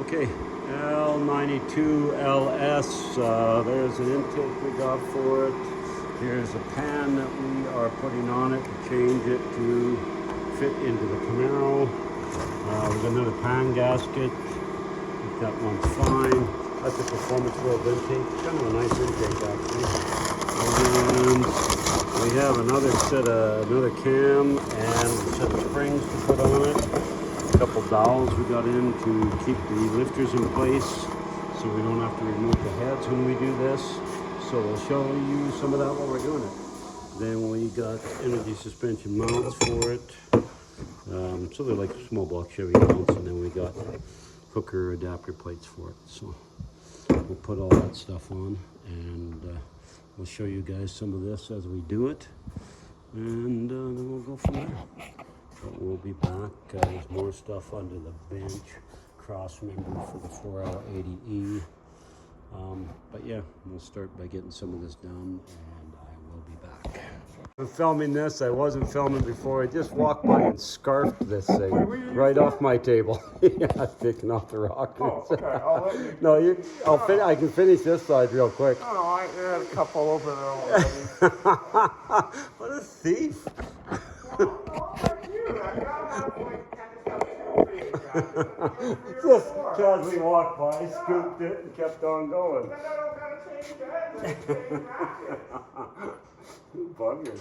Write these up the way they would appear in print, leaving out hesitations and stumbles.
Okay, L92LS, there's an intake we got for it. Here's a pan that we are putting on it to change it to fit into the Camaro. We've got another pan gasket. That one's fine. That's a Performance World intake. Kind of a nice intake actually. And we have another cam and a set of springs to put on it. A couple dowels we got in to keep the lifters in place so we don't have to remove the heads when we do this. So we'll show you some of that while we're doing it. Then we got energy suspension mounts for it. So they're like small block Chevy mounts, and then we got hooker adapter plates for it. So we'll put all that stuff on, and we'll show you guys some of this as we do it, and then we'll go from there. But we'll be back. There's more stuff under the bench, cross member for the 4L80E. But yeah, we'll start by getting some of this done, and I will be back. I'm filming this. I wasn't filming before. I just walked by and scarfed this thing right off my table. Yeah, picking off the rock. Oh, okay. I'll let you. No, I can finish this side real quick. No, I had a couple over there already. What a thief! Just casually walked by, scooped it, and kept on going. Bugger.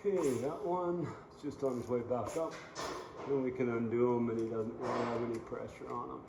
Okay, that one is just on his way back up. Then we can undo him, and he doesn't really have any pressure on him.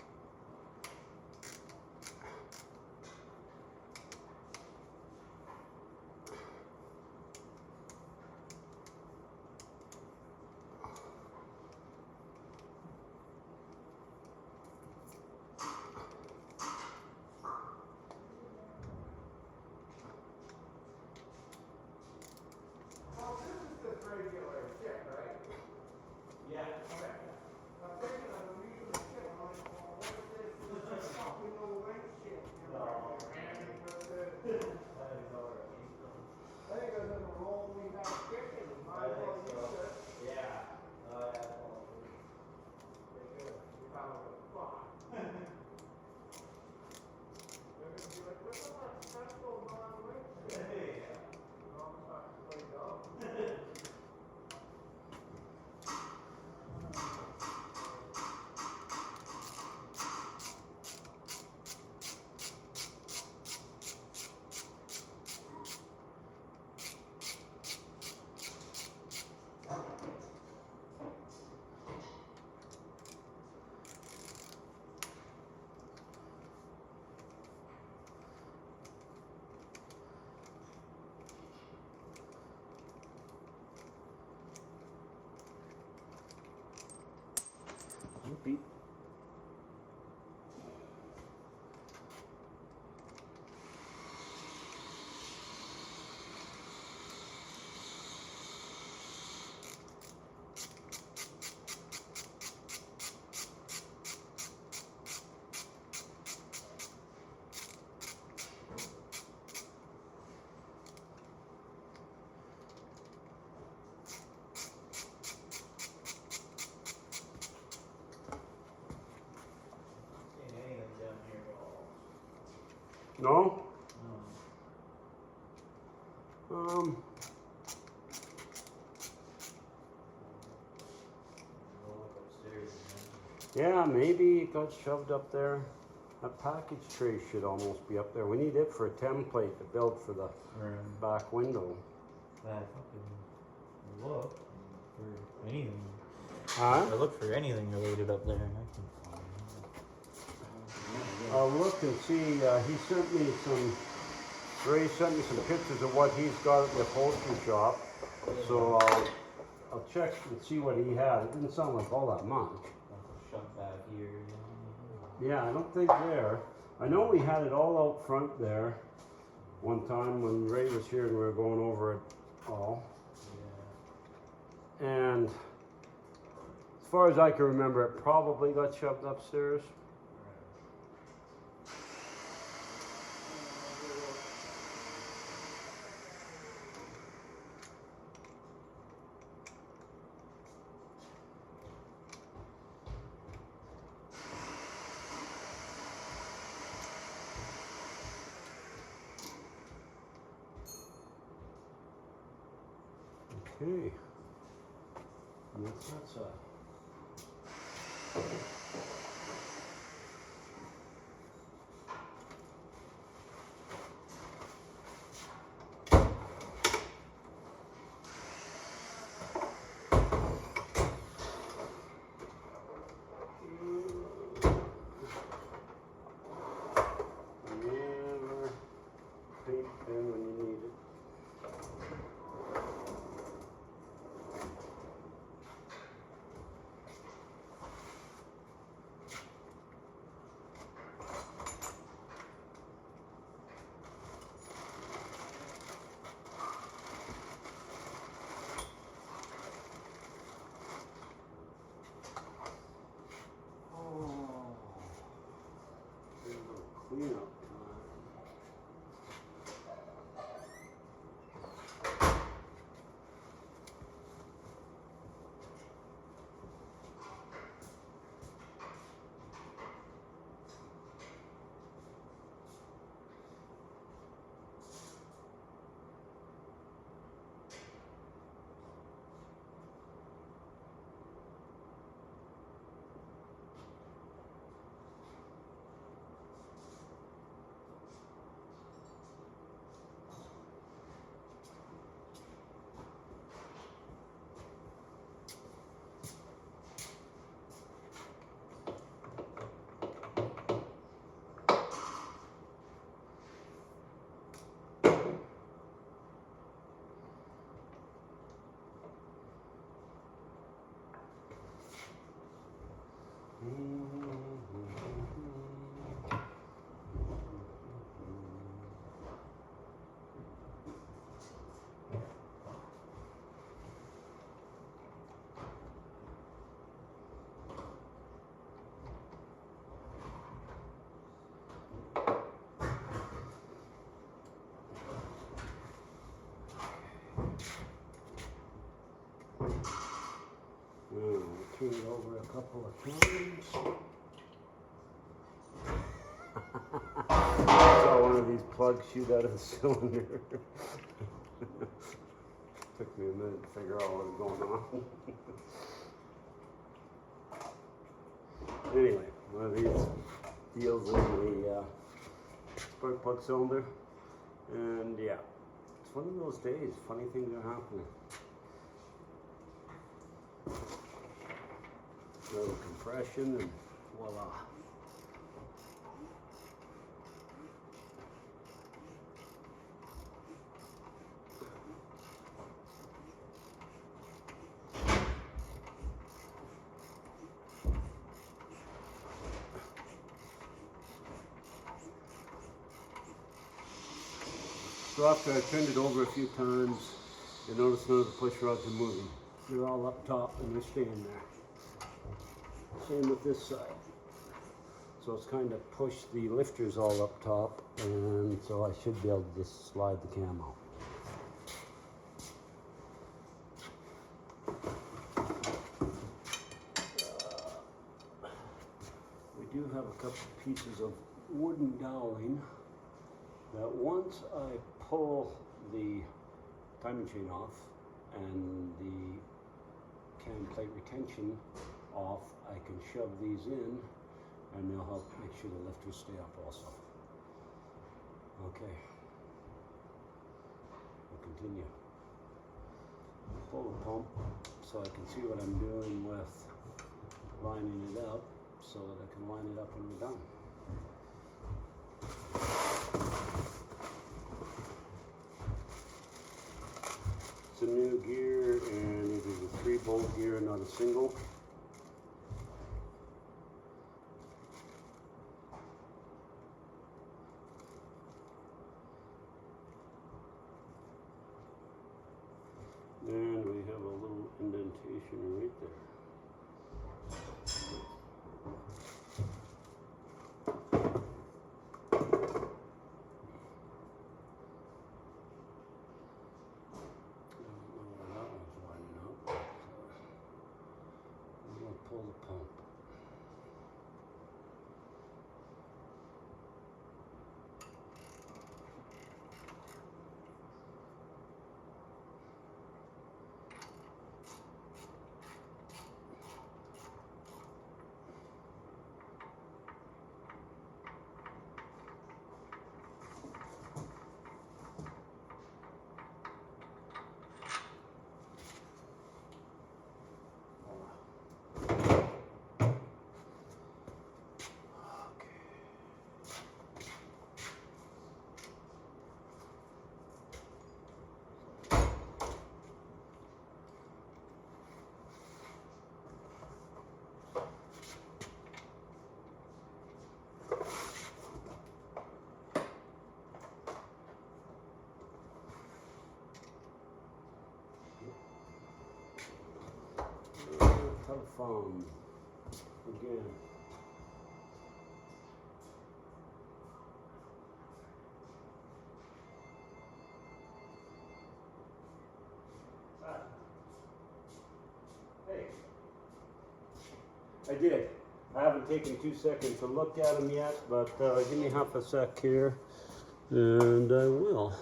Beep. No? Yeah, maybe it got shoved up there. That package tray should almost be up there. We need it for a template to build for the back window. I fucking look for anything. Huh? I look for anything related up there, and I can find it. I'll look and see. He sent me some. Ray sent me some pictures of what he's got at the upholstery shop. So I'll check and see what he had. It didn't sound like all that much. Shut back here. Yeah, I don't think there. I know we had it all out front there. one time when Ray was here and we were going over it all. Yeah. And as far as I can remember, it probably got shoved upstairs. Okay. And that's that side. Never paint pen when you need it. Clean up time. Turn it over a couple of times. Saw one of these plugs shoot out of the cylinder. Took me a minute to figure out what was going on. Anyway, one of these deals in the spark plug cylinder. And yeah, it's one of those days, funny things are happening. A little compression and voila. So after I turned it over a few times, you notice none of the push rods are moving. They're all up top and they're staying there. Same with this side. So it's kind of pushed the lifters all up top, and so I should be able to just slide the cam out. We do have a couple pieces of wooden doweling that once I pull the timing chain off and the cam plate retention off, I can shove these in and they'll help make sure the lifters stay up also. Okay, we'll continue. Pull the pump so I can see what I'm doing with lining it up so that I can line it up when we're done. It's a new gear and it is a 3-bolt gear, not a single. phone again. Hey, I did. I haven't taken 2 seconds to look at them yet, but give me half a sec here, and I will.